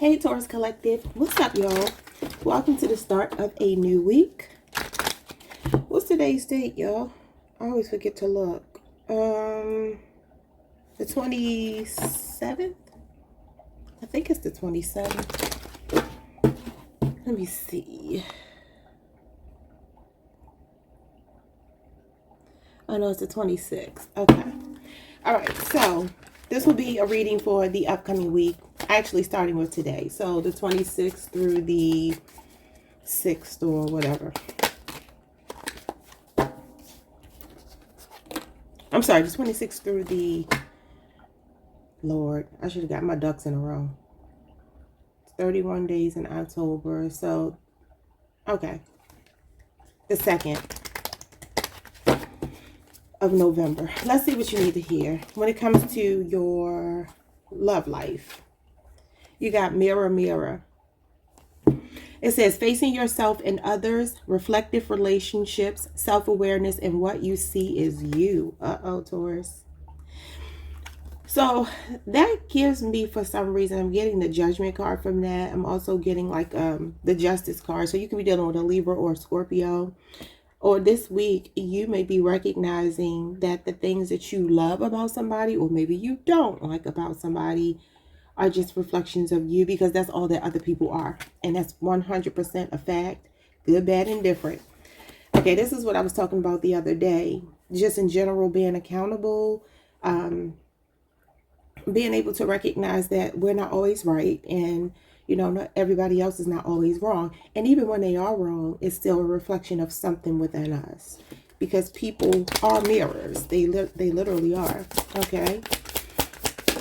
Hey Taurus Collective, what's up y'all? Welcome to the start of a new week. What's today's date, y'all? I always forget to look. The 27th? I think it's the 27th. Let me see. Oh no, it's the 26th. Okay. Alright, so this will be a reading for the upcoming week. Actually starting with today. So the 26th through the 6th or whatever. I'm sorry, the 26th through the... Lord, I should have got my ducks in a row. It's 31 days in October. So, okay. The 2nd of November. Let's see what you need to hear. When it comes to your love life, you got mirror, mirror. It says facing yourself and others, reflective relationships, self-awareness, and what you see is you. Uh-oh, Taurus. So that gives me, for some reason, I'm getting the Judgment card from that. I'm also getting like the Justice card. So you can be dealing with a Libra or a Scorpio. Or this week, you may be recognizing that the things that you love about somebody, or maybe you don't like about somebody, are just reflections of you, because that's all that other people are. And that's 100% a fact. Good, bad, and different. Okay, this is what I was talking about the other day. Just in general, being accountable, being able to recognize that we're not always right, and you know, not everybody else is not always wrong. And even when they are wrong, it's still a reflection of something within us, because people are mirrors. They literally are.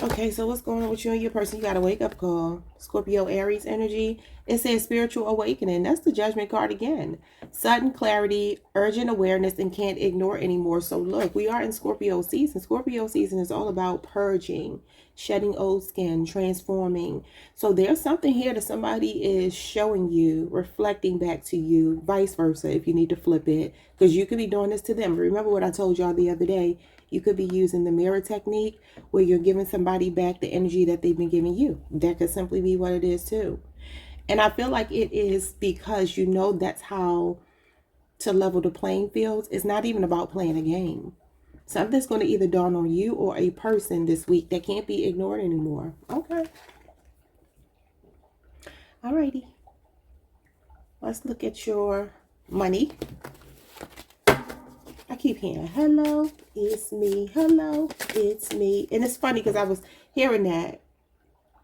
Okay, so what's going on with you and your person? You got a wake-up call. Scorpio, Aries energy. It says spiritual awakening. That's the Judgment card again. Sudden clarity, urgent awareness, and can't ignore anymore. So look, we are in Scorpio season. Scorpio season is all about purging, shedding old skin, transforming. So there's something here that somebody is showing you, reflecting back to you, vice versa, if you need to flip it. Because you could be doing this to them. Remember what I told y'all the other day? You could be using the mirror technique, where you're giving somebody back the energy that they've been giving you. That could simply be what it is too. And I feel like it is because you know that's how to level the playing fields. It's not even about playing a game. Something's going to either dawn on you or a person this week that can't be ignored anymore. Okay. Alrighty. Let's look at your money. I keep hearing, hello, it's me. Hello, it's me. And it's funny because I was hearing that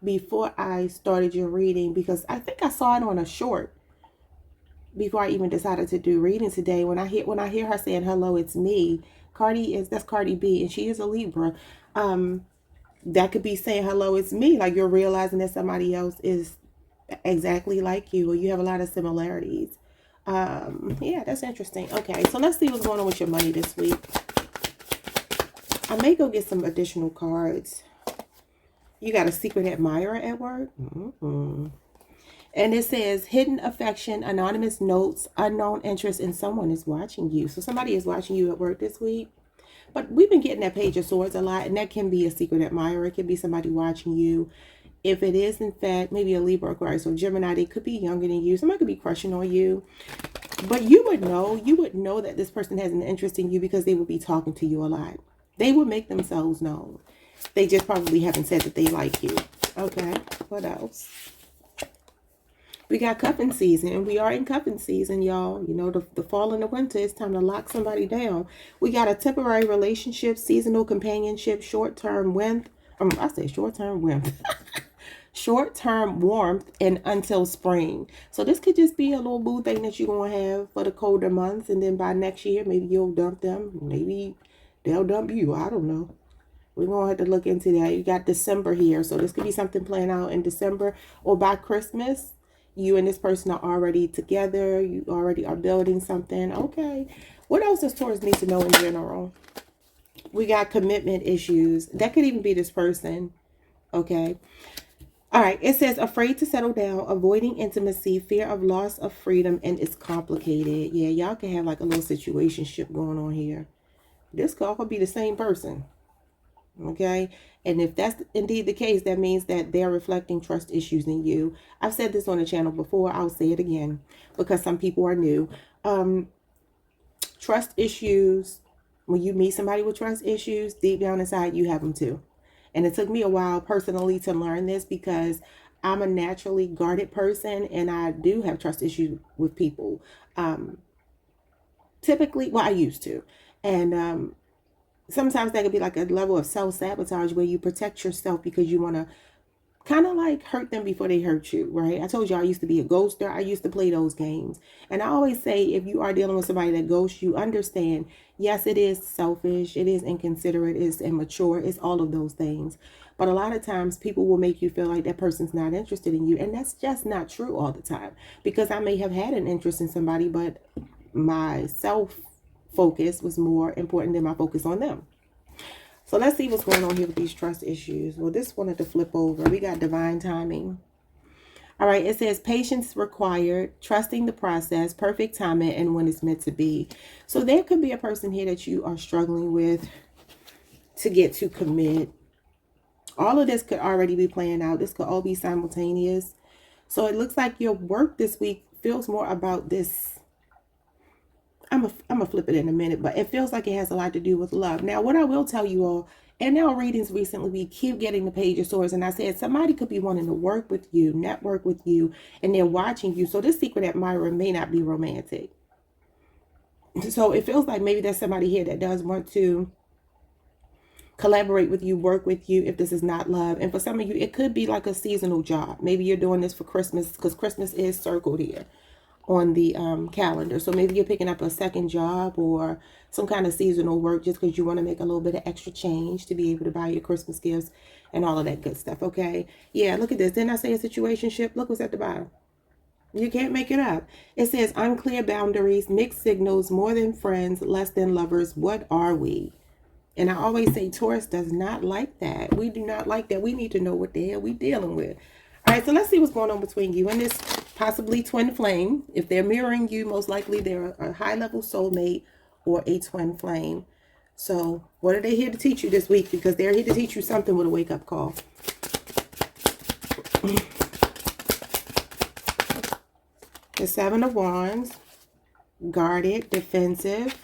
before I started your reading, because I think I saw it on a short before I even decided to do reading today. When I hear her saying, hello, it's me. That's Cardi B, and she is a Libra. That could be saying, hello, it's me. Like you're realizing that somebody else is exactly like you, or you have a lot of similarities. Yeah, that's interesting. Okay, so let's see what's going on with your money this week. I may go get some additional cards. You got a secret admirer at work? And it says hidden affection, anonymous notes, unknown interest, and someone is watching you. So somebody is watching you at work this week. But we've been getting that Page of Swords a lot, and that can be a secret admirer. It can be somebody watching you. If it is, in fact, maybe a Libra or Aquarius or Gemini, they could be younger than you. Somebody could be crushing on you. But you would know that this person has an interest in you, because they would be talking to you a lot. They would make themselves known. They just probably haven't said that they like you. Okay, what else? We got cuffing season. We are in cuffing season, y'all. You know, the fall and the winter, it's time to lock somebody down. We got a temporary relationship, seasonal companionship, short-term warmth. I say short-term warmth. Short-term warmth and until spring. So this could just be a little boo thing that you're going to have for the colder months. And then by next year, maybe you'll dump them. Maybe they'll dump you. I don't know. We're going to have to look into that. You got December here. So this could be something playing out in December, or by Christmas. You and this person are already together. You already are building something. Okay. What else does Taurus need to know in general? We got commitment issues. That could even be this person. Okay. All right. It says afraid to settle down, avoiding intimacy, fear of loss of freedom, and it's complicated. Yeah, y'all can have like a little situationship going on here. This could all be the same person. Okay. And if that's indeed the case, that means that they're reflecting trust issues in you. I've said this on the channel before. I'll say it again because some people are new. Trust issues, when you meet somebody with trust issues, deep down inside, you have them too. And it took me a while personally to learn this because I'm a naturally guarded person and I do have trust issues with people. Typically, well, I used to. And sometimes that could be like a level of self-sabotage where you protect yourself because you want to kind of like hurt them before they hurt you, right? I told you I used to be a ghoster. I used to play those games. And I always say, if you are dealing with somebody that ghosts you, understand, yes, it is selfish, it is inconsiderate, it's immature, it's all of those things. But a lot of times people will make you feel like that person's not interested in you. And that's just not true all the time. Because I may have had an interest in somebody, but my self focus was more important than my focus on them. So let's see what's going on here with these trust issues. Well, this wanted to flip over. We got divine timing. All right, it says patience required, trusting the process, perfect timing, and when it's meant to be. So there could be a person here that you are struggling with to get to commit. All of this could already be playing out. This could all be simultaneous. So it looks like your work this week feels more about this. I'm gonna flip it in a minute, but it feels like it has a lot to do with love. Now, what I will tell you all, in our readings recently, we keep getting the Page of Swords, and I said somebody could be wanting to work with you, network with you, and they're watching you. So this secret admirer may not be romantic. So it feels like maybe there's somebody here that does want to collaborate with you, work with you, if this is not love. And for some of you, it could be like a seasonal job. Maybe you're doing this for Christmas because Christmas is circled here on the calendar. So maybe you're picking up a second job or some kind of seasonal work just because you want to make a little bit of extra change to be able to buy your Christmas gifts and all of that good stuff. Okay. Yeah, look at this. Didn't I say a situationship? Look what's at the bottom. You can't make it up. It says unclear boundaries, mixed signals, more than friends, less than lovers. What are we? And I always say Taurus does not like that. We do not like that. We need to know what the hell we're dealing with. All right, so let's see what's going on between you and this possibly twin flame. If they're mirroring you, most likely they're a high-level soulmate or a twin flame. So what are they here to teach you this week? Because they're here to teach you something with a wake-up call. The Seven of Wands, guarded, defensive,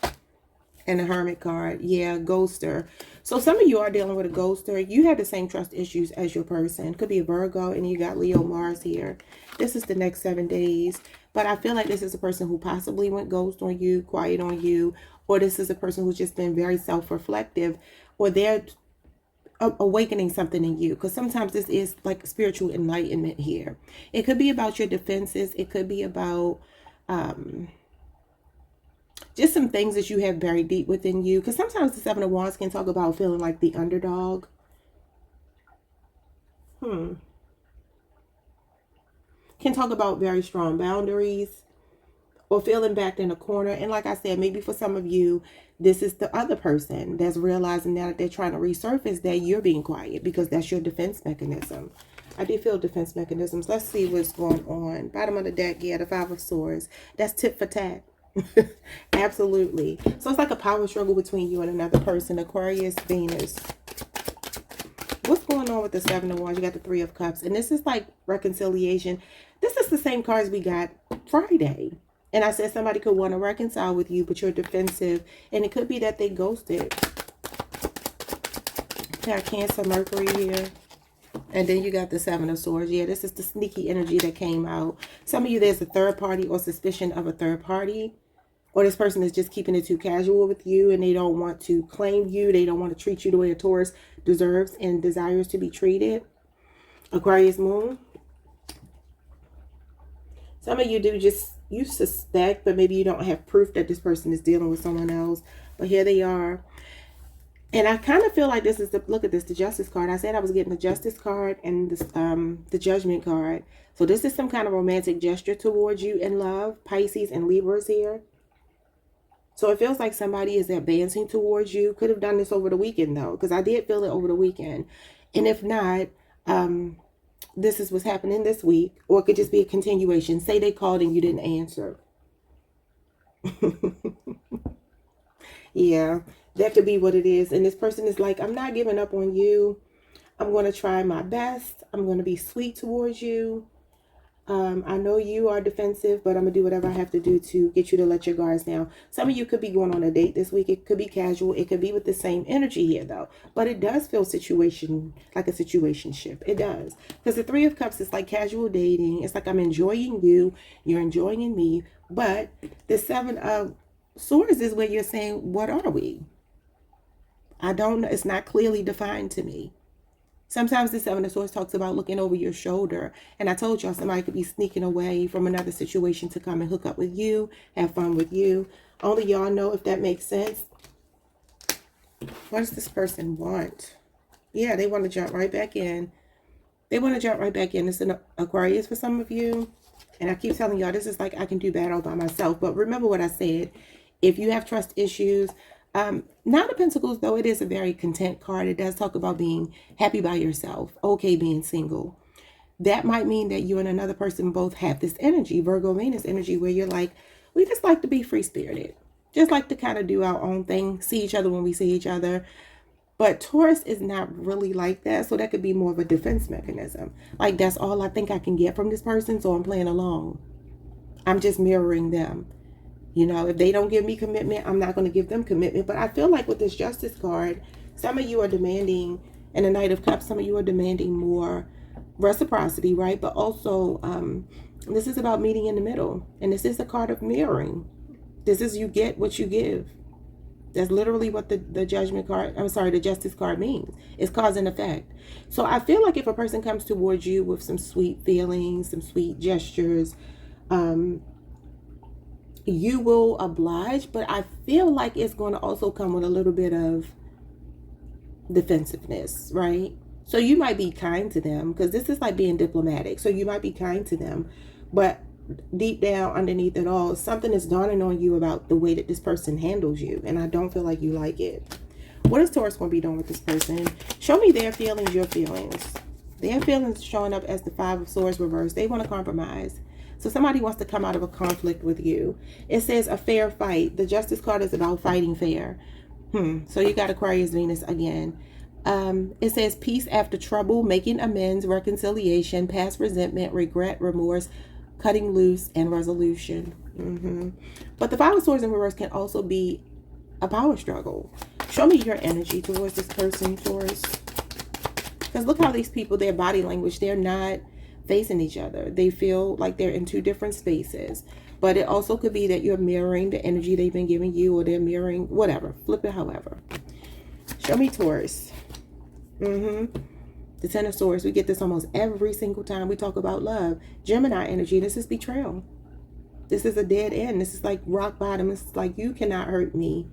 and the Hermit card. Yeah, ghoster. So some of you are dealing with a ghoster. You have the same trust issues as your person. Could be a Virgo, and you got Leo Mars here. This is the next 7 days. But I feel like this is a person who possibly went ghost on you, quiet on you, or this is a person who's just been very self-reflective, or they're awakening something in you. Because sometimes this is like spiritual enlightenment here. It could be about your defenses. It could be about just some things that you have very deep within you. Because sometimes the Seven of Wands can talk about feeling like the underdog. Can talk about very strong boundaries or feeling backed in a corner. And like I said, maybe for some of you, this is the other person that's realizing now that they're trying to resurface that you're being quiet because that's your defense mechanism. I did feel defense mechanisms. Let's see what's going on. Bottom of the deck, yeah, the Five of Swords. That's tit for tat. Absolutely. So it's like a power struggle between you and another person. Aquarius, Venus. What's going on with the Seven of Wands? You got the Three of Cups. And this is like reconciliation. This is the same cards we got Friday. And I said somebody could want to reconcile with you, but you're defensive. And it could be that they ghosted. Got Cancer, Mercury here. And then you got the Seven of Swords. Yeah, this is the sneaky energy that came out. Some of you, there's a third party or suspicion of a third party. Or this person is just keeping it too casual with you and they don't want to claim you. They don't want to treat you the way a Taurus deserves and desires to be treated. Aquarius Moon. Some of you do just, you suspect, but maybe you don't have proof that this person is dealing with someone else. But here they are. And I kind of feel like this is the, look at this, the Justice card. I said I was getting the Justice card and this, the Judgment card. So this is some kind of romantic gesture towards you in love. Pisces and Libras here. So it feels like somebody is advancing towards you. Could have done this over the weekend, though, because I did feel it over the weekend. And if not, this is what's happening this week. Or it could just be a continuation. Say they called and you didn't answer. Yeah, that could be what it is. And this person is like, I'm not giving up on you. I'm going to try my best. I'm going to be sweet towards you. I know you are defensive, but I'm going to do whatever I have to do to get you to let your guards down. Some of you could be going on a date this week. It could be casual. It could be with the same energy here, though. But it does feel like a situationship. It does. Because the Three of Cups is like casual dating. It's like I'm enjoying you. You're enjoying me. But the Seven of Swords is where you're saying, what are we? I don't know. It's not clearly defined to me. Sometimes the Seven of Swords talks about looking over your shoulder. And I told y'all somebody could be sneaking away from another situation to come and hook up with you, have fun with you. Only y'all know if that makes sense. What does this person want? Yeah, they want to jump right back in. They want to jump right back in. It's an Aquarius for some of you. And I keep telling y'all, this is like I can do bad all by myself. But remember what I said. If you have trust issues, Nine of Pentacles, though it is a very content card, it does talk about being happy by yourself, okay being single. That might mean that you and another person both have this energy, Virgo Venus energy, where you're like, we just like to be free-spirited. Just like to kind of do our own thing, see each other when we see each other. But Taurus is not really like that, so that could be more of a defense mechanism. Like, that's all I think I can get from this person, so I'm playing along. I'm just mirroring them. You know, if they don't give me commitment, I'm not going to give them commitment. But I feel like with this Justice card, some of you are demanding, and the Knight of Cups, some of you are demanding more reciprocity, right? But also, this is about meeting in the middle. And this is a card of mirroring. This is you get what you give. That's literally what the Judgment card, the Justice card means. It's cause and effect. So I feel like if a person comes towards you with some sweet feelings, some sweet gestures, you will oblige, but I feel like it's going to also come with a little bit of defensiveness, right? So you might be kind to them, because this is like being diplomatic. So you might be kind to them, but deep down underneath it all, something is dawning on you about the way that this person handles you, and I don't feel like you like it. What is Taurus going to be doing with this person? Show me their feelings, your feelings. Their feelings showing up as the Five of Swords reversed. They want to compromise. So somebody wants to come out of a conflict with you. It says a fair fight. The Justice card is about fighting fair. So you got Aquarius Venus again. It says peace after trouble, making amends, reconciliation, past resentment, regret, remorse, cutting loose, and resolution. But the Five of Swords in reverse can also be a power struggle. Show me your energy towards this person, Taurus. Because look how these people, their body language, they're not facing each other. They feel like they're in two different spaces. But it also could be that you're mirroring the energy they've been giving you, or they're mirroring whatever. Flip it however. Show me Taurus. The Ten of Swords. We get this almost every single time we talk about love. Gemini energy. This is betrayal. This is a dead end. This is like rock bottom. It's like you cannot hurt me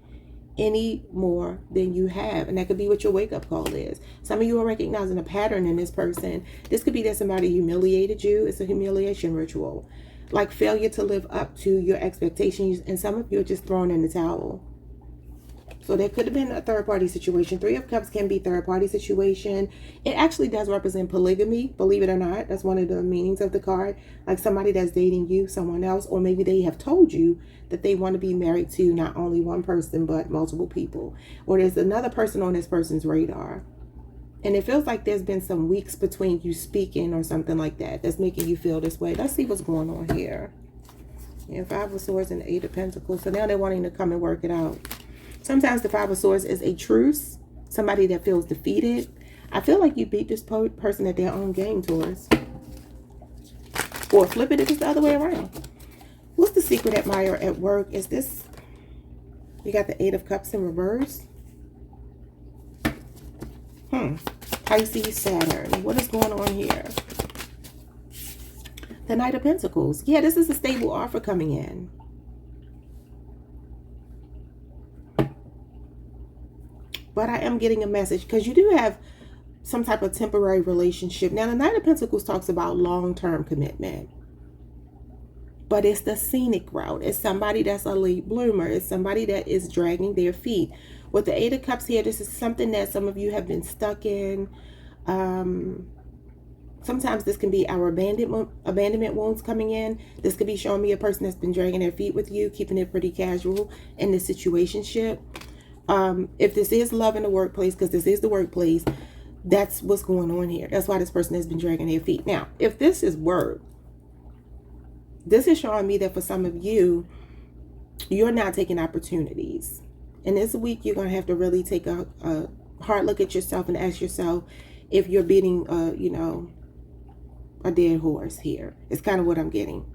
any more than you have. And that could be what your wake-up call is. Some of you are recognizing a pattern in this person. This could be that somebody humiliated you. It's a humiliation ritual, like failure to live up to your expectations, and some of you are just thrown in the towel. So there could have been a third-party situation. Three of Cups can be third-party situation. It actually does represent polygamy, believe it or not. That's one of the meanings of the card. Like somebody that's dating you, someone else, or maybe they have told you that they want to be married to not only one person, but multiple people. Or there's another person on this person's radar. And it feels like there's been some weeks between you speaking or something like that that's making you feel this way. Let's see what's going on here. Yeah, Five of Swords and Eight of Pentacles. So now they're wanting to come and work it out. Sometimes the Five of Swords is a truce. Somebody that feels defeated. I feel like you beat this person at their own game, Taurus. Or flip it if it's the other way around. What's the secret admirer at work? Is this... You got the Eight of Cups in reverse. Pisces, Saturn. What is going on here? The Knight of Pentacles. Yeah, this is a stable offer coming in. But I am getting a message, because you do have some type of temporary relationship. Now, the Knight of Pentacles talks about long-term commitment. But it's the scenic route. It's somebody that's a late bloomer. It's somebody that is dragging their feet. With the Eight of Cups here, this is something that some of you have been stuck in. Sometimes this can be our abandonment wounds coming in. This could be showing me a person that's been dragging their feet with you, keeping it pretty casual in this situationship. If this is love in the workplace, because this is the workplace, That's what's going on here. That's why this person has been dragging their feet. Now, if this is work, this is showing me that for some of you, you're not taking opportunities. And this week, you're going to have to really take a hard look at yourself and ask yourself if you're beating, a dead horse here. It's kind of what I'm getting.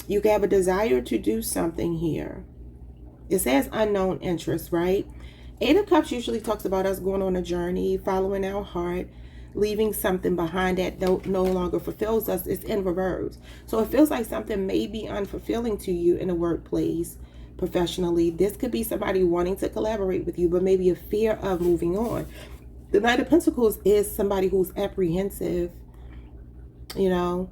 You have a desire to do something here. It says unknown interest, right? Eight of Cups usually talks about us going on a journey, following our heart, leaving something behind that no longer fulfills us. It's in reverse. So it feels like something may be unfulfilling to you in the workplace, professionally. This could be somebody wanting to collaborate with you, but maybe a fear of moving on. The Knight of Pentacles is somebody who's apprehensive. You know,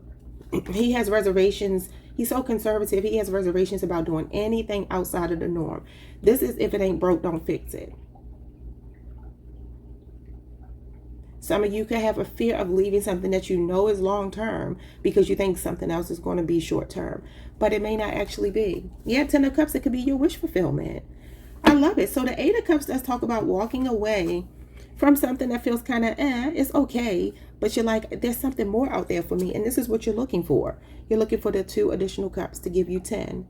he has reservations. He's so conservative. He has reservations about doing anything outside of the norm. This is if it ain't broke, don't fix it. Some of you could have a fear of leaving something that you know is long term because you think something else is going to be short term, but it may not actually be. Yeah, 10 of Cups, it could be your wish fulfillment. I love it. So the 8 of Cups does talk about walking away from something that feels kind of it's okay, but you're like, there's something more out there for me, and this is what you're looking for. You're looking for the 2 additional cups to give you 10.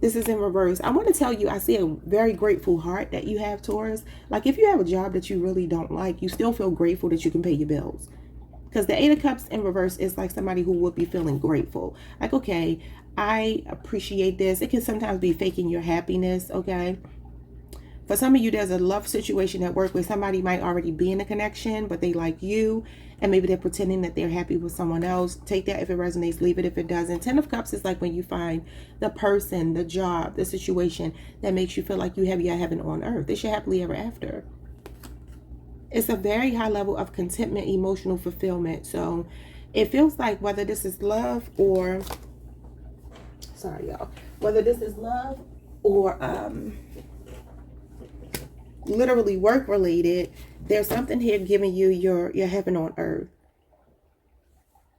This is in reverse. I want to tell you, I see a very grateful heart that you have, Taurus. Like if you have a job that you really don't like, you still feel grateful that you can pay your bills. Because the 8 of Cups in reverse is like somebody who would be feeling grateful. Like, okay, I appreciate this. It can sometimes be faking your happiness, okay? For some of you, there's a love situation at work where somebody might already be in a connection, but they like you, and maybe they're pretending that they're happy with someone else. Take that if it resonates, leave it if it doesn't. 10 of Cups is like when you find the person, the job, the situation that makes you feel like you have your heaven on earth. It's your happily ever after. It's a very high level of contentment, emotional fulfillment. So it feels like whether this is love or, sorry y'all, whether this is love or literally work related, there's something here giving you your heaven on earth.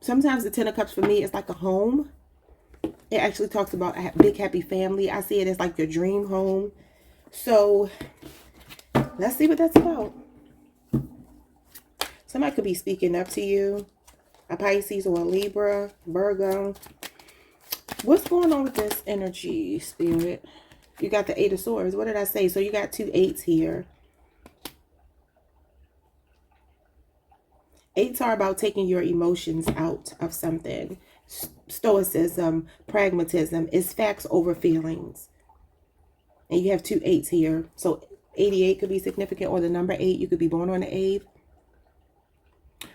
Sometimes the 10 of Cups for me is like a home. It actually talks about a big happy family. I see it as like your dream home. So let's see what that's about. Somebody could be speaking up to you, a Pisces or a Libra, Virgo. What's going on with this energy, Spirit? You got the 8 of Swords. What did I say? So you got 2 8s here. 8s are about taking your emotions out of something. Stoicism, pragmatism is facts over feelings. And you have 2 8s here. So 88 could be significant, or the number 8. You could be born on the 8th.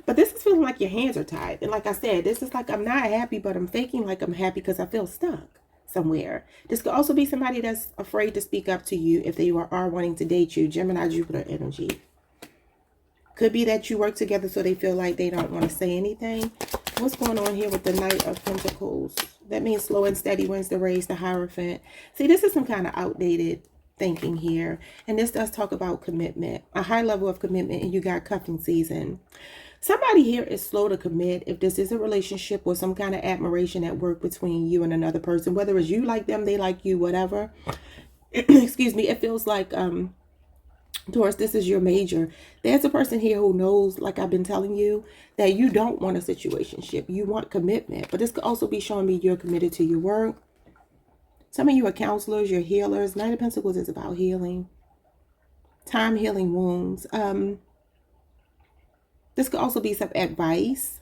But this is feeling like your hands are tied. And like I said, this is like I'm not happy, but I'm faking like I'm happy because I feel stuck somewhere. This could also be somebody that's afraid to speak up to you if they are wanting to date you. Gemini, Jupiter energy. Could be that you work together so they feel like they don't want to say anything. What's going on here with the Knight of Pentacles? That means slow and steady wins the race, the Hierophant. See, this is some kind of outdated thinking here. And this does talk about commitment, a high level of commitment, and you got cuffing season. Somebody here is slow to commit if this is a relationship or some kind of admiration at work between you and another person, whether it's you like them, they like you, whatever. Excuse me. It feels like, Taurus, this is your major. There's a person here who knows, like I've been telling you, that you don't want a situationship. You want commitment. But this could also be showing me you're committed to your work. Some of you are counselors, you're healers. Knight of Pentacles is about healing. Time healing wounds. This could also be some advice.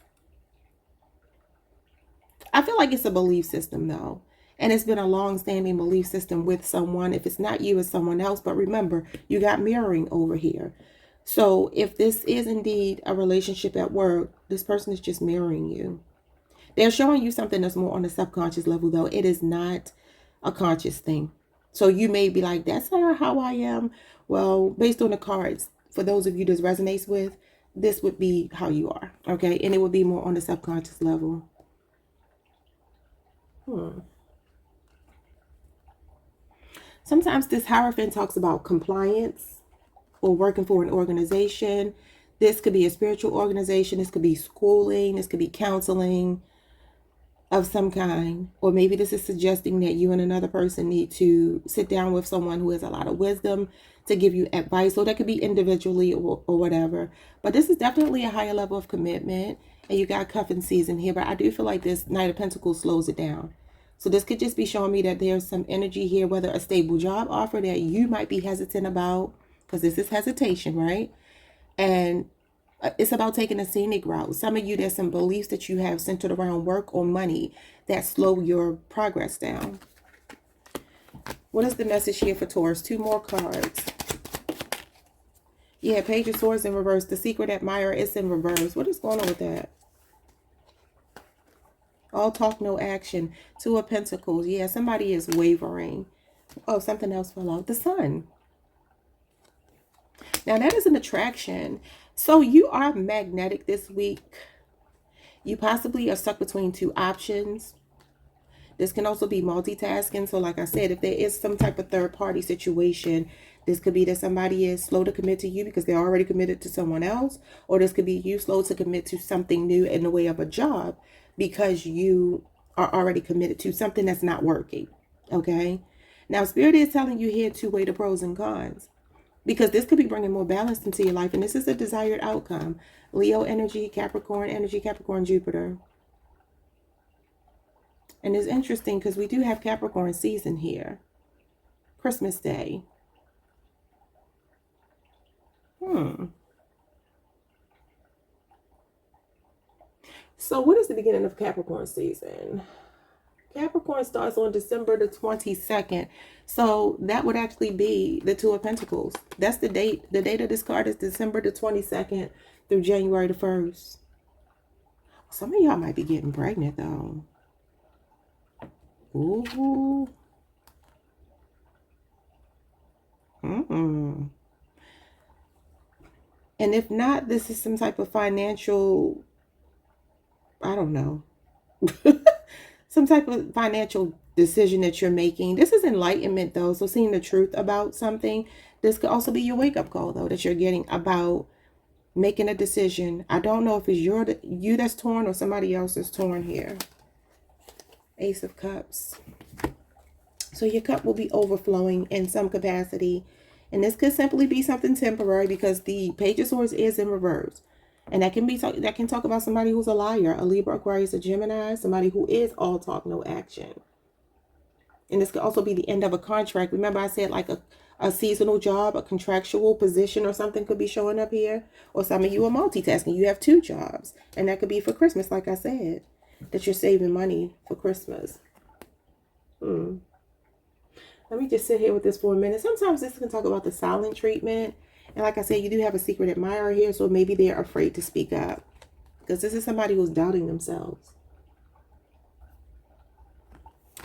I feel like it's a belief system though. And it's been a long-standing belief system with someone. If it's not you, it's someone else. But remember, you got mirroring over here. So if this is indeed a relationship at work, this person is just mirroring you. They're showing you something that's more on the subconscious level though. It is not a conscious thing. So you may be like, that's not how I am. Well, based on the cards, for those of you this resonates with, this would be how you are, okay? And it would be more on the subconscious level. Sometimes this Hierophant talks about compliance or working for an organization. This could be a spiritual organization. This could be schooling. This could be counseling. of some kind, or maybe this is suggesting that you and another person need to sit down with someone who has a lot of wisdom to give you advice. So that could be individually or whatever, but this is definitely a higher level of commitment, and you got cuffing season here. But I do feel like this Knight of Pentacles slows it down. So this could just be showing me that there's some energy here, whether a stable job offer that you might be hesitant about, because this is hesitation, right? And it's about taking a scenic route. Some of you, there's some beliefs that you have centered around work or money that slow your progress down. What is the message here for Taurus? 2 more cards. Yeah, Page of Swords in reverse. The Secret Admirer is in reverse. What is going on with that? All talk, no action. 2 of Pentacles. Yeah, somebody is wavering. Oh, something else fell out. The Sun. Now, that is an attraction. So you are magnetic this week. You possibly are stuck between 2 options. This can also be multitasking. So like I said, if there is some type of third-party situation, this could be that somebody is slow to commit to you because they're already committed to someone else. Or this could be you slow to commit to something new in the way of a job because you are already committed to something that's not working. Okay? Now, Spirit is telling you here to weigh the pros and cons, because this could be bringing more balance into your life. And this is a desired outcome. Leo energy, Capricorn, Jupiter. And it's interesting because we do have Capricorn season here. Christmas Day. So what is the beginning of Capricorn season? Capricorn starts on December the 22nd. So that would actually be the 2 of Pentacles. That's the date. The date of this card is December the 22nd through January the 1st. Some of y'all might be getting pregnant though. Ooh. And if not, this is some type of financial, I don't know. Some type of financial decision that you're making. This is enlightenment though. So seeing the truth about something. This could also be your wake-up call though, that you're getting about making a decision. I don't know if it's you that's torn or somebody else is torn here. Ace of Cups. So your cup will be overflowing in some capacity. And this could simply be something temporary because the Page of Swords is in reverse. And that can talk about somebody who's a liar, a Libra, Aquarius, a Gemini, somebody who is all talk, no action. And this could also be the end of a contract. Remember I said like a seasonal job, a contractual position or something could be showing up here. Or some of you are multitasking. You have 2 jobs. And that could be for Christmas, like I said, that you're saving money for Christmas. Let me just sit here with this for a minute. Sometimes this can talk about the silent treatment. And like I said, you do have a secret admirer here. So maybe they're afraid to speak up. Because this is somebody who's doubting themselves.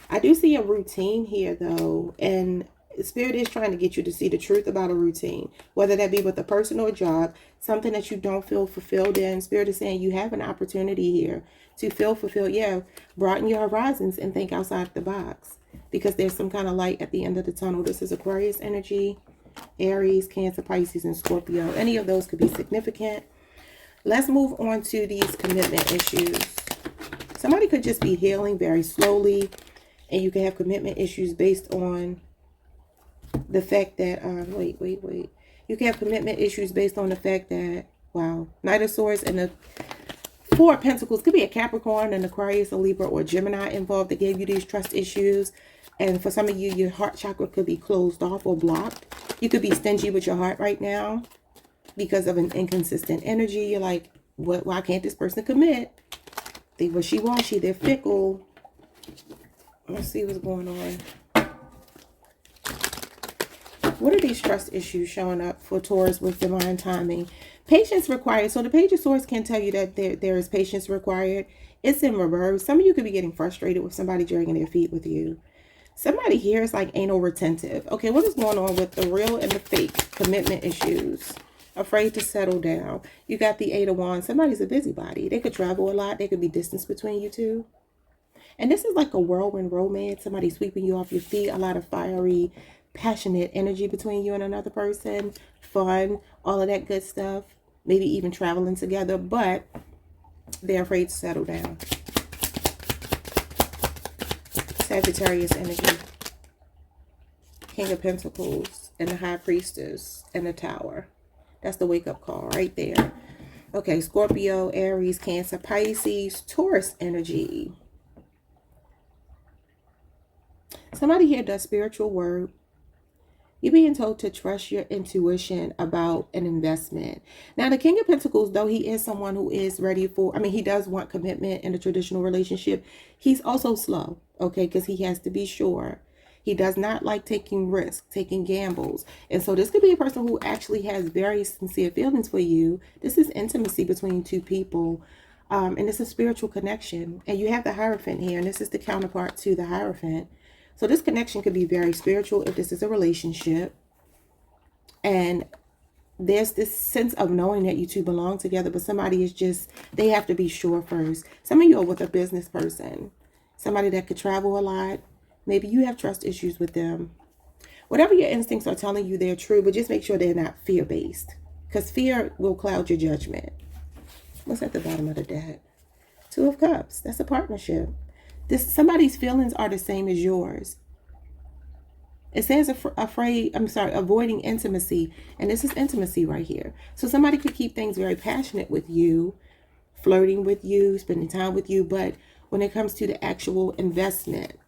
I do see a routine here though. And Spirit is trying to get you to see the truth about a routine. Whether that be with a person or a job. Something that you don't feel fulfilled in. Spirit is saying you have an opportunity here to feel fulfilled. Yeah, broaden your horizons and think outside the box. Because there's some kind of light at the end of the tunnel. This is Aquarius energy, Aries, Cancer, Pisces, and Scorpio. Any of those could be significant. Let's move on to these commitment issues. Somebody could just be healing very slowly. And you can have commitment issues based on the fact that, You can have commitment issues based on the fact that, wow, Knight of Swords and the 4 of Pentacles. Could be a Capricorn, an Aquarius, a Libra, or a Gemini involved that gave you these trust issues. And for some of you, your heart chakra could be closed off or blocked. You could be stingy with your heart right now because of an inconsistent energy. You're like, why can't this person commit? They wishy-washy. They're fickle. Let's see what's going on. What are these trust issues showing up for Taurus with divine timing? Patience required. So the Page of Swords can tell you that there is patience required. It's in reverse. Some of you could be getting frustrated with somebody dragging their feet with you. Somebody here is like anal retentive. Okay, what is going on with the real and the fake commitment issues? Afraid to settle down. You got the 8 of Wands. Somebody's a busybody. They could travel a lot. There could be distance between you two. And this is like a whirlwind romance. Somebody sweeping you off your feet. A lot of fiery, passionate energy between you and another person. Fun. All of that good stuff. Maybe even traveling together. But they're afraid to settle down. Sagittarius energy. King of Pentacles and the High Priestess and the Tower. That's the wake-up call right there. Okay, Scorpio, Aries, Cancer, Pisces, Taurus energy. Somebody here does spiritual work. You're being told to trust your intuition about an investment. Now, the King of Pentacles, though he is someone who is ready for, he does want commitment in a traditional relationship. He's also slow, okay, because he has to be sure. He does not like taking risks, taking gambles. And so this could be a person who actually has very sincere feelings for you. This is intimacy between two people. And it's a spiritual connection. And you have the Hierophant here, and this is the counterpart to the Hierophant. So this connection could be very spiritual if this is a relationship. And there's this sense of knowing that you two belong together, but somebody is just, they have to be sure first. Some of you are with a business person, somebody that could travel a lot. Maybe you have trust issues with them. Whatever your instincts are telling you, they're true, but just make sure they're not fear-based, because fear will cloud your judgment. What's at the bottom of the deck? Two of Cups. That's a partnership. Somebody's feelings are the same as yours. It says avoiding intimacy. And this is intimacy right here. So somebody could keep things very passionate with you, flirting with you, spending time with you. But when it comes to the actual investment,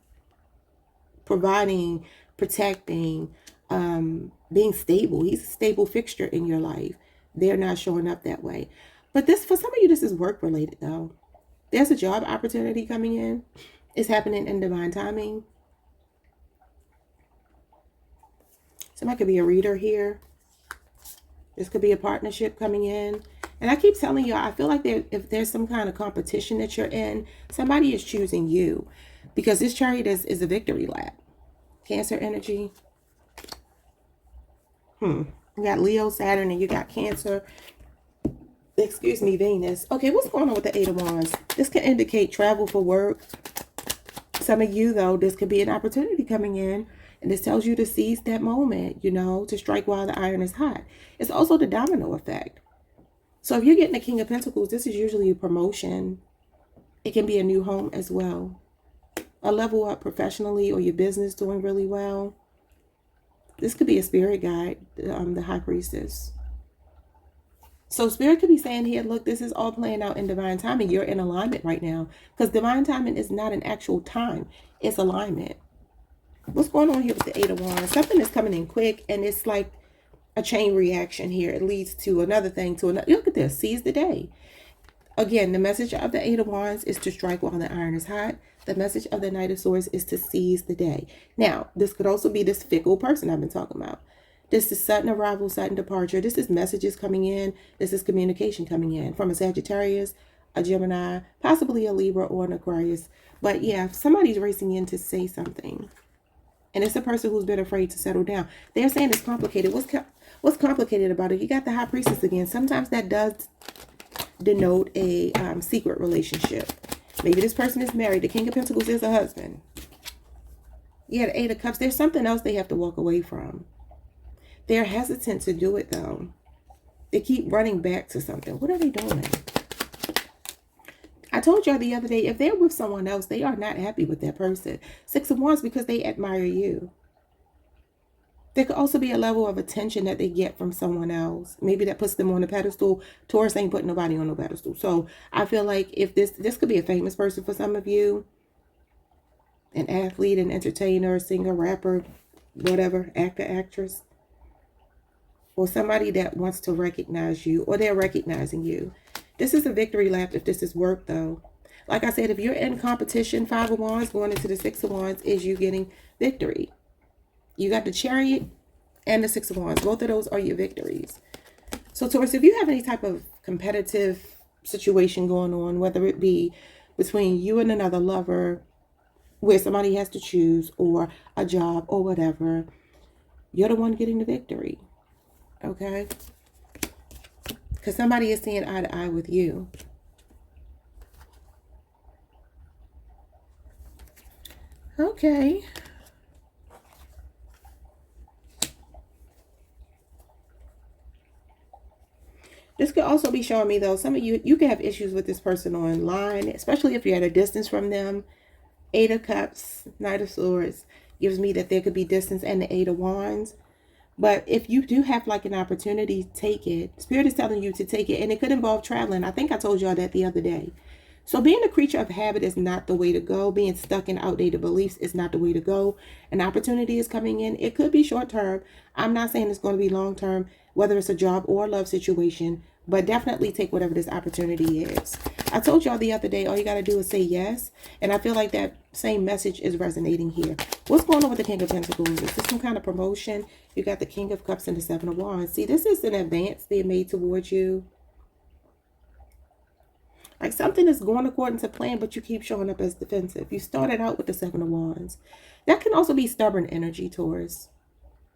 providing, protecting, being stable, he's a stable fixture in your life. They're not showing up that way. But this, for some of you, this is work related though. There's a job opportunity coming in. It's happening in divine timing. Somebody could be a reader here. This could be a partnership coming in. And I keep telling you, I feel like if there's some kind of competition that you're in, somebody is choosing you. Because this Chariot is a victory lap. Cancer energy. You got Leo, Saturn, and you got Cancer. Excuse me, Venus. Okay, what's going on with the Eight of Wands? This can indicate travel for work. Some of you, though, this could be an opportunity coming in. And this tells you to seize that moment, to strike while the iron is hot. It's also the domino effect. So if you're getting the King of Pentacles, this is usually a promotion. It can be a new home as well. A level up professionally, or your business doing really well. This could be a spirit guide, the High Priestess. So spirit could be saying here, look, this is all playing out in divine timing. You're in alignment right now. Because divine timing is not an actual time. It's alignment. What's going on here with the Eight of Wands? Something is coming in quick, and it's like a chain reaction here. It leads to another thing, to another. Look at this. Seize the day. Again, the message of the Eight of Wands is to strike while the iron is hot. The message of the Knight of Swords is to seize the day. Now, this could also be this fickle person I've been talking about. This is sudden arrival, sudden departure. This is messages coming in. This is communication coming in from a Sagittarius, a Gemini, possibly a Libra or an Aquarius. But yeah, somebody's racing in to say something. And it's a person who's been afraid to settle down. They're saying it's complicated. What's complicated about it? You got the High Priestess again. Sometimes that does denote a secret relationship. Maybe this person is married. The King of Pentacles is a husband. Yeah, the Eight of Cups. There's something else they have to walk away from. They're hesitant to do it, though. They keep running back to something. What are they doing? I told y'all the other day, if they're with someone else, they are not happy with that person. Six of Wands, because they admire you. There could also be a level of attention that they get from someone else. Maybe that puts them on a pedestal. Taurus ain't putting nobody on no pedestal. So I feel like if this could be a famous person for some of you. An athlete, an entertainer, singer, rapper, whatever, actor, actress. Or somebody that wants to recognize you, or they're recognizing you. This is a victory lap if this is work, though. Like I said, if you're in competition, Five of Wands going into the Six of Wands is you getting victory. You got the Chariot and the Six of Wands. Both of those are your victories. So, Taurus, if you have any type of competitive situation going on, whether it be between you and another lover, where somebody has to choose, or a job, or whatever, you're the one getting the victory. Okay? Because somebody is seeing eye to eye with you. Okay. This could also be showing me, though, some of you can have issues with this person online, especially if you're at a distance from them. Eight of Cups, Knight of Swords gives me that there could be distance, and the Eight of Wands. But if you do have like an opportunity, take it. Spirit is telling you to take it, and it could involve traveling. I think I told y'all that the other day. So being a creature of habit is not the way to go. Being stuck in outdated beliefs is not the way to go. An opportunity is coming in. It could be short term. I'm not saying it's going to be long term, whether it's a job or a love situation, but definitely take whatever this opportunity is. I told y'all the other day, all you got to do is say yes. And I feel like that same message is resonating here. What's going on with the King of Pentacles? Is this some kind of promotion? You got the King of Cups and the Seven of Wands. See, this is an advance being made towards you. Like something is going according to plan, but you keep showing up as defensive. You started out with the Seven of Wands. That can also be stubborn energy, Taurus.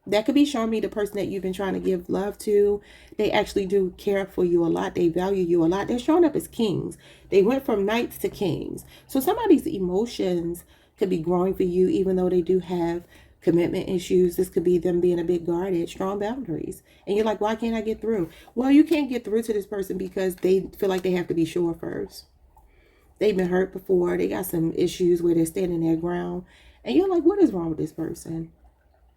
That could be showing me the person that you've been trying to give love to. They actually do care for you a lot. They value you a lot. They're showing up as kings. They went from knights to kings. So somebody's emotions could be growing for you, even though they do have commitment issues. This could be them being a bit guarded, strong boundaries. And you're like, why can't I get through? Well, you can't get through to this person because they feel like they have to be sure first. They've been hurt before. They got some issues where they're standing their ground. And you're like, what is wrong with this person?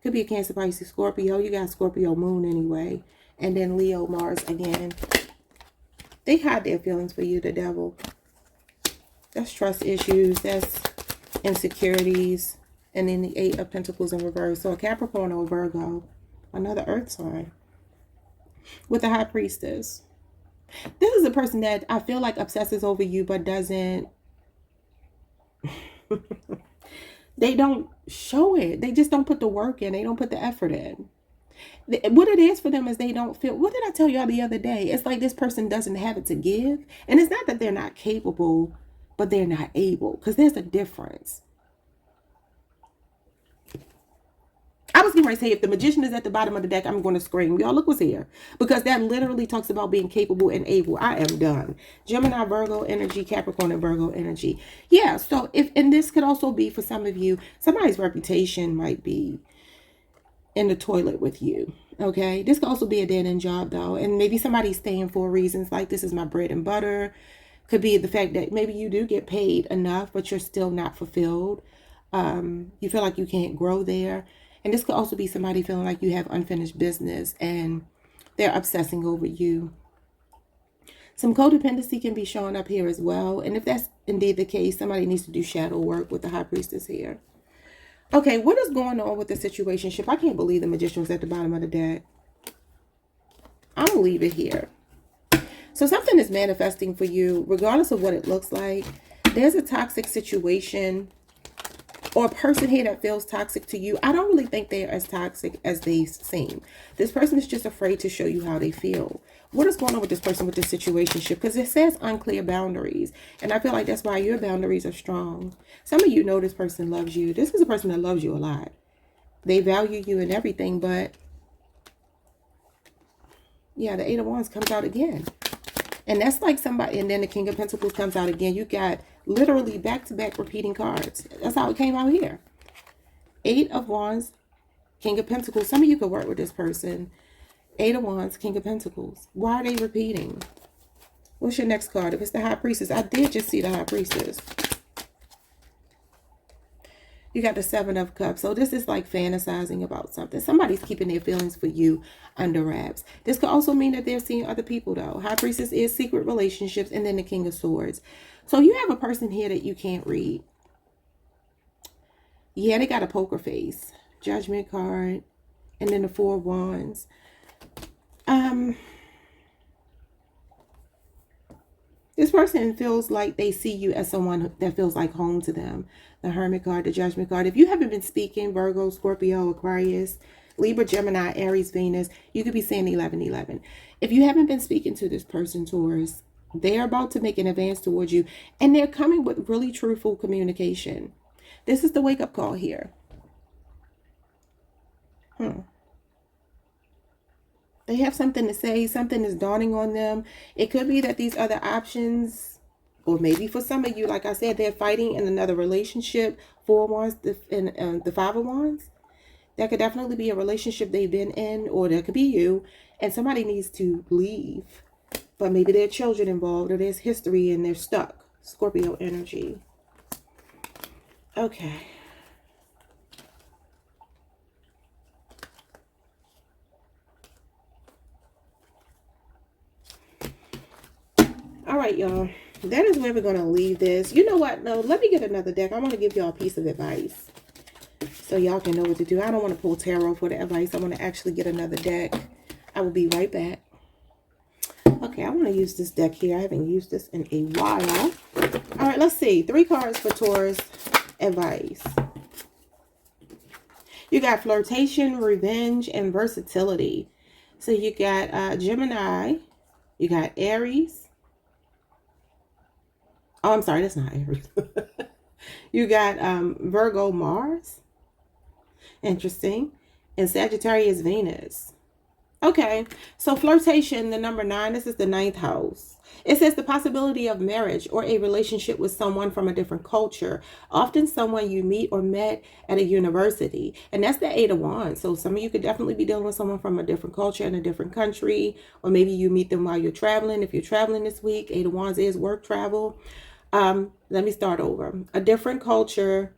Could be a Cancer, Pisces, Scorpio. You got Scorpio moon anyway. And then Leo, Mars again. They hide their feelings for you, the devil. That's trust issues. That's insecurities. And then the Eight of Pentacles in reverse. So a Capricorn or Virgo. Another earth sign. With the High Priestess. This is a person that I feel like obsesses over you but doesn't... They don't show it. They just don't put the work in. They don't put the effort in. What it is for them is they don't feel... What did I tell y'all the other day? It's like this person doesn't have it to give. And it's not that they're not capable, but they're not able. Because there's a difference. I was getting ready to say, if the Magician is at the bottom of the deck, I'm going to scream. Y'all, look what's here. Because that literally talks about being capable and able. I am done. Gemini, Virgo energy, Capricorn, and Virgo energy. Yeah, so if, and this could also be for some of you, somebody's reputation might be in the toilet with you. Okay, this could also be a dead-end job, though. And maybe somebody's staying for reasons like, this is my bread and butter. Could be the fact that maybe you do get paid enough, but you're still not fulfilled. You feel like you can't grow there. And this could also be somebody feeling like you have unfinished business and they're obsessing over you. Some codependency can be showing up here as well. And if that's indeed the case, somebody needs to do shadow work with the High Priestess here. Okay, what is going on with the situationship? I can't believe the Magician was at the bottom of the deck. I'm going to leave it here. So something is manifesting for you, regardless of what it looks like. There's a toxic situation or a person here that feels toxic to you. I don't really think they're as toxic as they seem. This person is just afraid to show you how they feel. What is going on with this person with this situationship? Because it says unclear boundaries. And I feel like that's why your boundaries are strong. Some of you know this person loves you. This is a person that loves you a lot. They value you and everything, but yeah, the Eight of Wands comes out again. And that's like somebody, and then the King of Pentacles comes out again. You got literally back-to-back repeating cards. That's how it came out here. Eight of Wands, King of Pentacles. Some of you could work with this person. Eight of Wands, King of Pentacles. Why are they repeating? What's your next card? If it's the High Priestess, I did just see the High Priestess. You got the Seven of Cups. So this is like fantasizing about something. Somebody's keeping their feelings for you under wraps. This could also mean that they're seeing other people, though. High Priestess is secret relationships, and then the King of Swords. So you have a person here that you can't read. Yeah, they got a poker face. Judgment card. And then the Four of Wands. This person feels like they see you as someone that feels like home to them. The Hermit card, the Judgment card. If you haven't been speaking, Virgo, Scorpio, Aquarius, Libra, Gemini, Aries, Venus, you could be saying 1111. If you haven't been speaking to this person, Taurus, they're about to make an advance towards you. And they're coming with really truthful communication. This is the wake-up call here. They have something to say. Something is dawning on them. It could be that these other options, or maybe for some of you, like I said, they're fighting in another relationship. Four of Wands and the Five of Wands. That could definitely be a relationship they've been in, or that could be you. And somebody needs to leave. But maybe there are children involved, or there's history and they're stuck. Scorpio energy. Okay. All right, y'all. That is where we're going to leave this. You know what? No, let me get another deck. I want to give y'all a piece of advice so y'all can know what to do. I don't want to pull tarot for the advice. I want to actually get another deck. I will be right back. Okay, I want to use this deck here. I haven't used this in a while. All right, let's see. 3 cards for Taurus advice. You got flirtation, revenge, and versatility. So you got Gemini. You got Aries. Oh, I'm sorry. That's not Aries. You got Virgo, Mars. Interesting. And Sagittarius, Venus. Okay, so flirtation, the number 9, this is the 9th house. It says the possibility of marriage or a relationship with someone from a different culture, often someone you meet or met at a university. And that's the 8 of Wands. So some of you could definitely be dealing with someone from a different culture in a different country, or maybe you meet them while you're traveling. If you're traveling this week, 8 of Wands is work travel. Let me start over. A different country,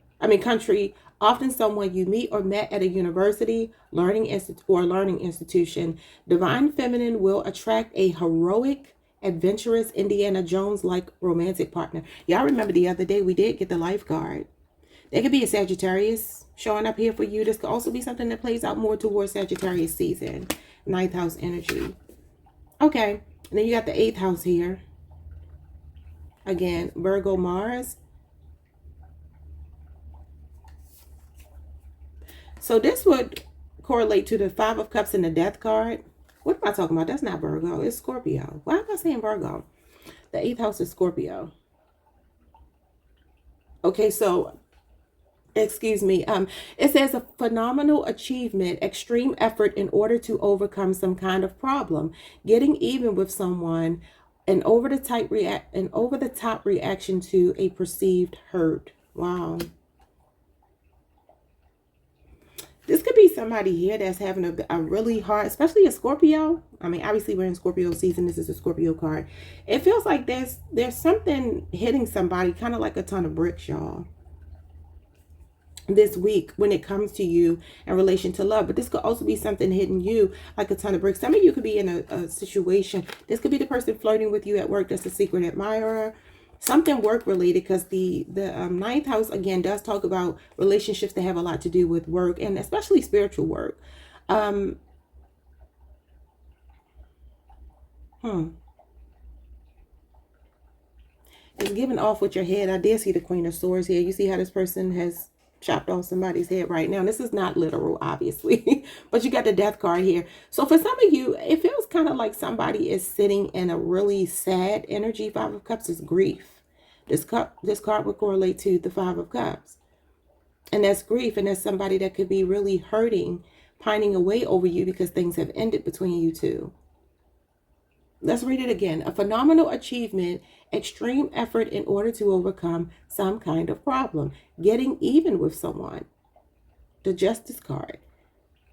often someone you meet or met at a university, learning institution. Divine feminine will attract a heroic, adventurous, Indiana Jones-like romantic partner. Y'all remember the other day we did get the lifeguard. There could be a Sagittarius showing up here for you. This could also be something that plays out more towards Sagittarius season. 9th house energy. Okay, and then you got the 8th house here. Again, Virgo, Mars. So this would correlate to the 5 of Cups and the Death card. What am I talking about? That's not Virgo. It's Scorpio. Why am I saying Virgo? The 8th house is Scorpio. Okay, so, excuse me. It says a phenomenal achievement, extreme effort in order to overcome some kind of problem, getting even with someone, an over the top reaction to a perceived hurt. Wow. This could be somebody here that's having a really hard, especially a Scorpio. I mean, obviously we're in Scorpio season. This is a Scorpio card. It feels like there's something hitting somebody, kind of like a ton of bricks, y'all, this week when it comes to you in relation to love. But this could also be something hitting you like a ton of bricks. Some of you could be in a situation. This could be the person flirting with you at work that's a secret admirer. Something work related, because the 9th house again does talk about relationships that have a lot to do with work, and especially spiritual work. It's giving off with your head. I did see the Queen of Swords here. You see how this person has chopped off somebody's head right now. This is not literal, obviously, but you got the Death card here. So for some of you, it feels kind of like somebody is sitting in a really sad energy. 5 of Cups is grief. This card would correlate to the 5 of Cups. And that's grief, and that's somebody that could be really hurting, pining away over you because things have ended between you two. Let's read it again. A phenomenal achievement, extreme effort in order to overcome some kind of problem, getting even with someone. The Justice card.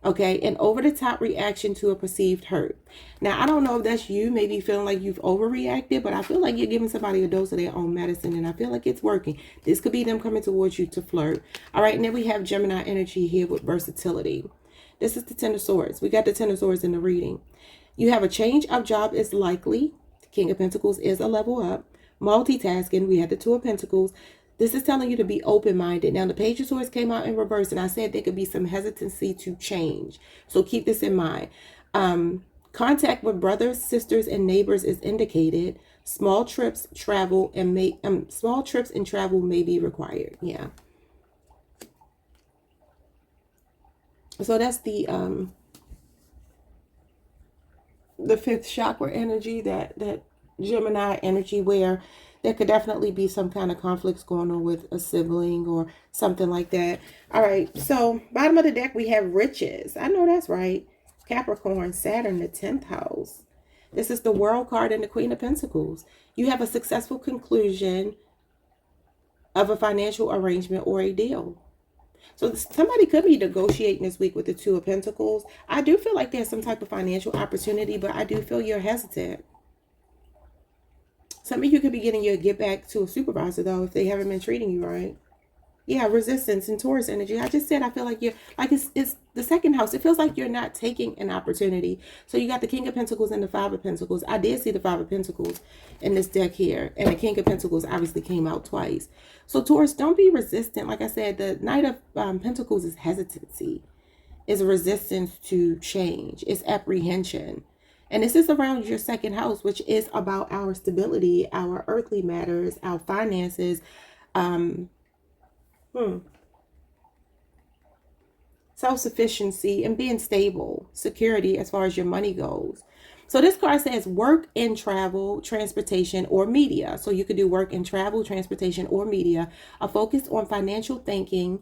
Okay, an over-the-top reaction to a perceived hurt. Now, I don't know if that's you, maybe feeling like you've overreacted, but I feel like you're giving somebody a dose of their own medicine, and I feel like it's working. This could be them coming towards you to flirt. All right, and then we have Gemini energy here with versatility. This is the Ten of Swords. We got the Ten of Swords in the reading. You have a change of job is likely. The King of Pentacles is a level up. Multitasking, we had the Two of Pentacles. This is telling you to be open-minded. Now, the Page of Swords came out in reverse, and I said there could be some hesitancy to change. So keep this in mind. Contact with brothers, sisters, and neighbors is indicated. Small trips and travel may be required. Yeah. So that's the 5th chakra energy, that Gemini energy, where there could definitely be some kind of conflicts going on with a sibling or something like that. All right, so bottom of the deck, we have riches. I know that's right. Capricorn, Saturn, the 10th house. This is the World card and the Queen of Pentacles. You have a successful conclusion of a financial arrangement or a deal. So somebody could be negotiating this week with the Two of Pentacles. I do feel like there's some type of financial opportunity, but I do feel you're hesitant. Some of you could be getting your get back to a supervisor, though, if they haven't been treating you right. Yeah, resistance and Taurus energy. I just said I feel like you're like it's the second house. It feels like you're not taking an opportunity. So you got the King of Pentacles and the Five of Pentacles. I did see the Five of Pentacles in this deck here, and the King of Pentacles obviously came out twice. So Taurus, don't be resistant. Like I said, the Knight of Pentacles is hesitancy, is resistance to change, it's apprehension. And this is around your second house, which is about our stability, our earthly matters, our finances. Um, Self-sufficiency and being stable, security as far as your money goes. So this card says work and travel, transportation, or media. So you could do work and travel, transportation, or media. A focus on financial thinking,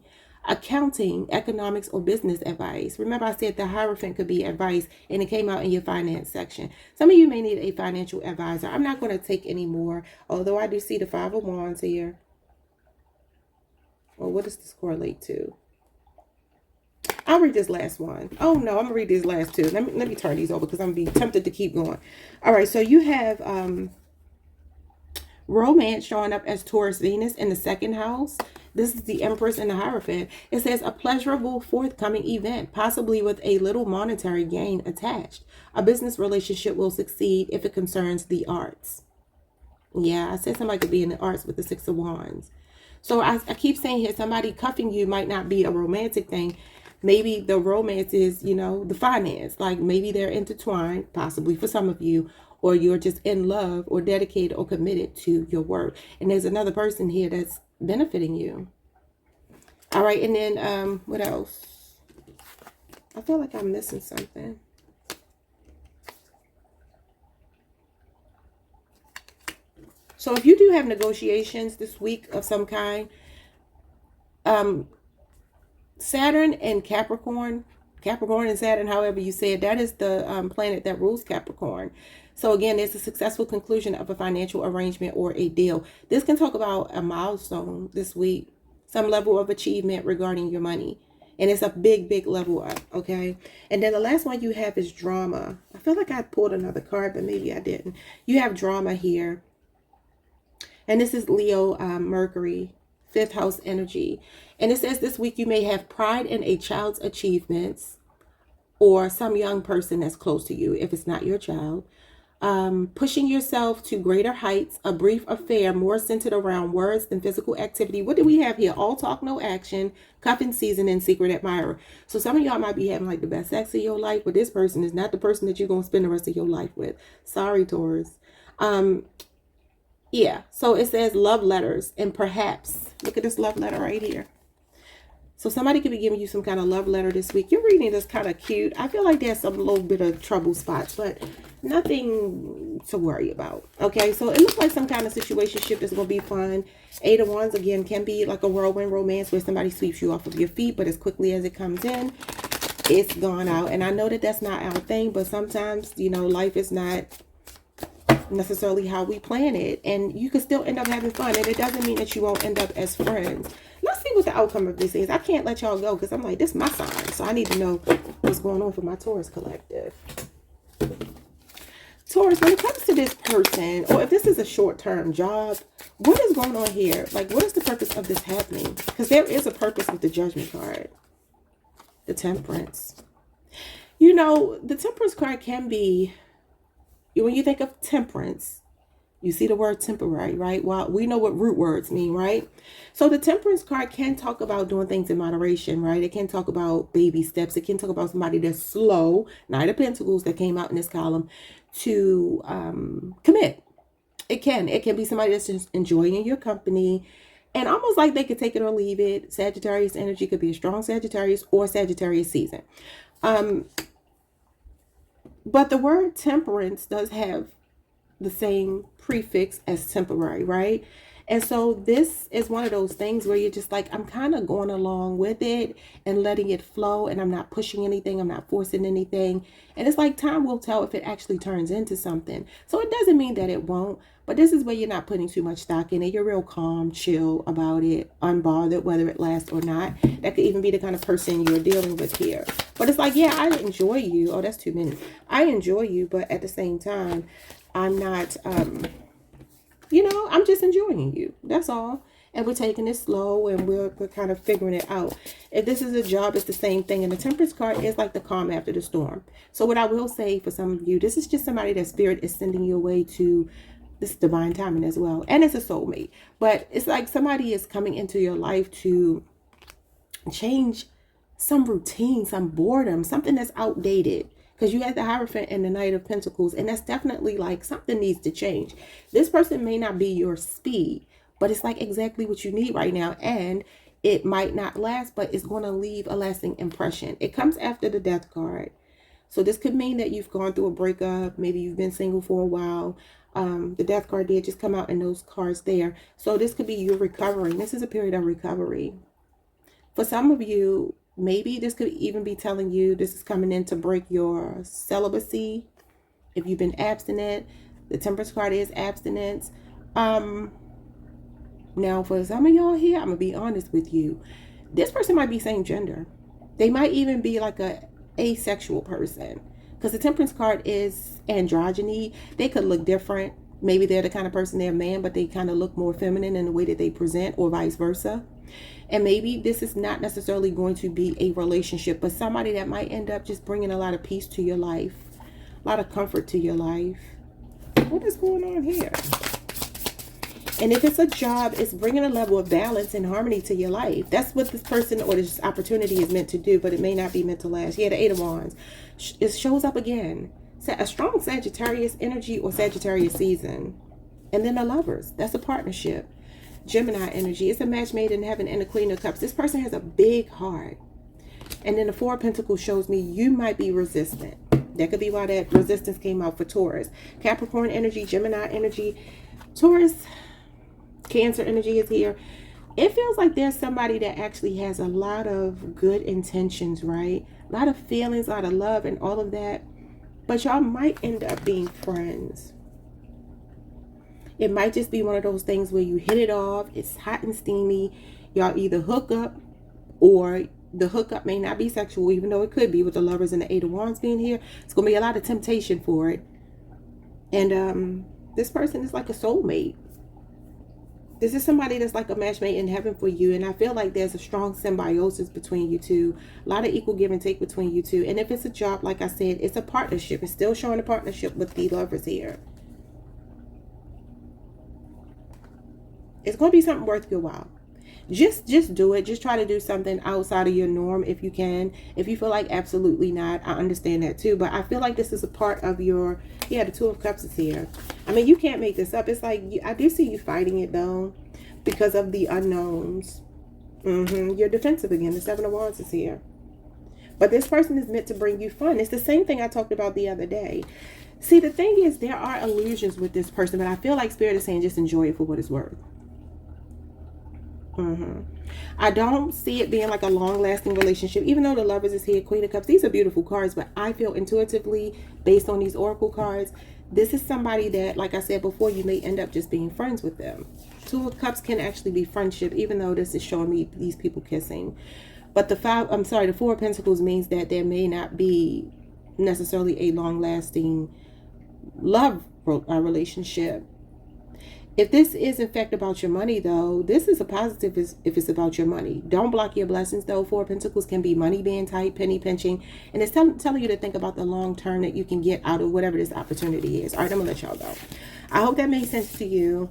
accounting, economics, or business advice. Remember I said the Hierophant could be advice, and it came out in your finance section. Some of you may need a financial advisor. I'm not going to take any more, although I do see the Five of Wands here. Well, what does this correlate to? I'll read this last one. Oh no, I'm gonna read these last two. Let me turn these over because I'm being tempted to keep going. All right, so you have romance showing up as Taurus Venus in the second house. This is the Empress and the Hierophant. It says a pleasurable forthcoming event, possibly with a little monetary gain attached. A business relationship will succeed if it concerns the arts. Yeah, I said somebody could be in the arts with the Six of Wands. So I keep saying here, somebody cuffing you might not be a romantic thing. Maybe the romance is, you know, the finance. Like maybe they're intertwined, possibly for some of you, or you're just in love or dedicated or committed to your work. And there's another person here that's benefiting you. All right, and then what else? I feel like I'm missing something. So if you do have negotiations this week of some kind, Saturn and Capricorn and Saturn, however you say it, that is the planet that rules Capricorn. So again, there's a successful conclusion of a financial arrangement or a deal. This can talk about a milestone this week, some level of achievement regarding your money. And it's a big, big level up, okay? And then the last one you have is drama. I feel like I pulled another card, but maybe I didn't. You have drama here. And this is Leo Mercury, fifth house energy. And it says this week you may have pride in a child's achievements or some young person that's close to you, if it's not your child. Pushing yourself to greater heights, a brief affair more centered around words than physical activity. What do we have here? All talk, no action, cuffing season, and secret admirer. So some of y'all might be having like the best sex of your life, but this person is not the person that you're going to spend the rest of your life with. Sorry, Taurus. Yeah, so it says love letters, and perhaps, look at this love letter right here. So somebody could be giving you some kind of love letter this week. Your reading is kind of cute. I feel like there's some little bit of trouble spots, but nothing to worry about. Okay, so it looks like some kind of situationship is going to be fun. Eight of Wands, again, can be like a whirlwind romance where somebody sweeps you off of your feet, but as quickly as it comes in, it's gone out. And I know that that's not our thing, but sometimes, you know, life is not necessarily how we plan it, and you can still end up having fun, and it doesn't mean that you won't end up as friends. Let's see what the outcome of this is. I can't let y'all go because I'm like, this is my sign, so I need to know what's going on for my Taurus collective. Taurus, when it comes to this person, or if this is a short-term job, what is going on here? Like, what is the purpose of this happening? Because there is a purpose with the Judgment card. The Temperance. You know, the Temperance card can be, when you think of temperance, you see the word temporary, right? Well, we know what root words mean, right? So the Temperance card can talk about doing things in moderation, right? It can talk about baby steps. It can talk about somebody that's slow, Knight of Pentacles that came out in this column, to commit. It can be somebody that's just enjoying your company, and almost like they could take it or leave it. Sagittarius energy could be a strong Sagittarius or Sagittarius season. But the word temperance does have the same prefix as temporary, right? And so this is one of those things where you're just like, I'm kind of going along with it and letting it flow, and I'm not pushing anything, I'm not forcing anything. And it's like time will tell if it actually turns into something. So it doesn't mean that it won't, but this is where you're not putting too much stock in it. You're real calm, chill about it, unbothered, whether it lasts or not. That could even be the kind of person you're dealing with here. But it's like, yeah, I enjoy you. Oh, that's too many. I enjoy you, but at the same time, I'm not, you know, I'm just enjoying you. That's all. and we're taking it slow, and we're kind of figuring it out. If this is a job, it's the same thing. And the Temperance card is like the calm after the storm. So what I will say for some of you, this is just somebody that Spirit is sending you away to. This divine timing as well. And it's a soulmate. But it's like somebody is coming into your life to change some routine, some boredom, something that's outdated. Because you had the Hierophant and the Knight of Pentacles, and that's definitely like something needs to change. This person may not be your speed, but it's like exactly what you need right now. And it might not last, but it's going to leave a lasting impression. It comes after the Death card. So this could mean that you've gone through a breakup. Maybe you've been single for a while. The Death card did just come out in those cards there. So this could be you recovering. This is a period of recovery. For some of you, maybe this could even be telling you this is coming in to break your celibacy. If you've been abstinent, the Temperance card is abstinence. Now, for some of y'all here, I'm going to be honest with you. This person might be same gender. They might even be like a asexual person. Because the Temperance card is androgyny. They could look different. Maybe they're the kind of person, they're a man, but they kind of look more feminine in the way that they present, or vice versa. And maybe this is not necessarily going to be a relationship, but somebody that might end up just bringing a lot of peace to your life, a lot of comfort to your life. What is going on here? And if it's a job, it's bringing a level of balance and harmony to your life. That's what this person or this opportunity is meant to do, but it may not be meant to last. Yeah, the Eight of Wands. It shows up again. A strong Sagittarius energy or Sagittarius season. And then the Lovers. That's a partnership. Gemini energy. It's a match made in heaven and the Queen of Cups. This person has a big heart. And then the Four of Pentacles shows me you might be resistant. That could be why that resistance came out for Taurus. Capricorn energy, Gemini energy, Taurus, Cancer energy is here. It feels like there's somebody that actually has a lot of good intentions, right? A lot of feelings, a lot of love and all of that. But y'all might end up being friends. It might just be one of those things where you hit it off. It's hot and steamy. Y'all either hook up, or the hookup may not be sexual, even though it could be with the Lovers and the Eight of Wands being here. It's going to be a lot of temptation for it. And this person is like a soulmate. This is somebody that's like a match made in heaven for you. And I feel like there's a strong symbiosis between you two. A lot of equal give and take between you two. And if it's a job, like I said, it's a partnership. It's still showing a partnership with the Lovers here. It's going to be something worth your while. Just do it. Just try to do something outside of your norm if you can. If you feel like absolutely not, I understand that too. But I feel like this is a part of your, yeah, the Two of Cups is here. I mean, you can't make this up. It's like, I do see you fighting it though, because of the unknowns. You're defensive again. The Seven of Wands is here. But this person is meant to bring you fun. It's the same thing I talked about the other day. See, the thing is, there are illusions with this person, but I feel like Spirit is saying just enjoy it for what it's worth. I don't see it being like a long-lasting relationship, even though the Lovers is here, Queen of Cups. These are beautiful cards, but I feel intuitively, based on these oracle cards, this is somebody that, like I said before, you may end up just being friends with them. Two of Cups can actually be friendship, even though this is showing me these people kissing. But the Four of Pentacles means that there may not be necessarily a long-lasting love relationship. If this is in fact about your money though, this is a positive if it's about your money. Don't block your blessings though. Four of Pentacles can be money being tight, penny pinching. And it's telling you to think about the long term that you can get out of whatever this opportunity is. All right, I'm going to let y'all go. I hope that made sense to you.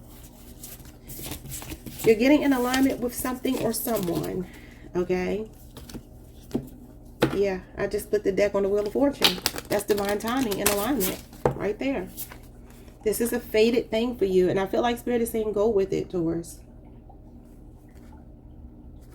You're getting in alignment with something or someone. Okay. Yeah, I just split the deck on the Wheel of Fortune. That's divine timing and alignment right there. This is a fated thing for you. And I feel like Spirit is saying go with it, Taurus.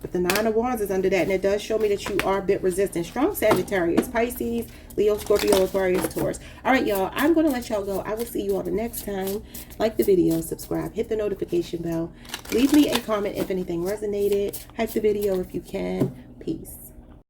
But the Nine of Wands is under that. And it does show me that you are a bit resistant. Strong Sagittarius, Pisces, Leo, Scorpio, Aquarius, Taurus. All right, y'all. I'm going to let y'all go. I will see you all the next time. Like the video, subscribe, hit the notification bell. Leave me a comment if anything resonated. Hype the video if you can. Peace.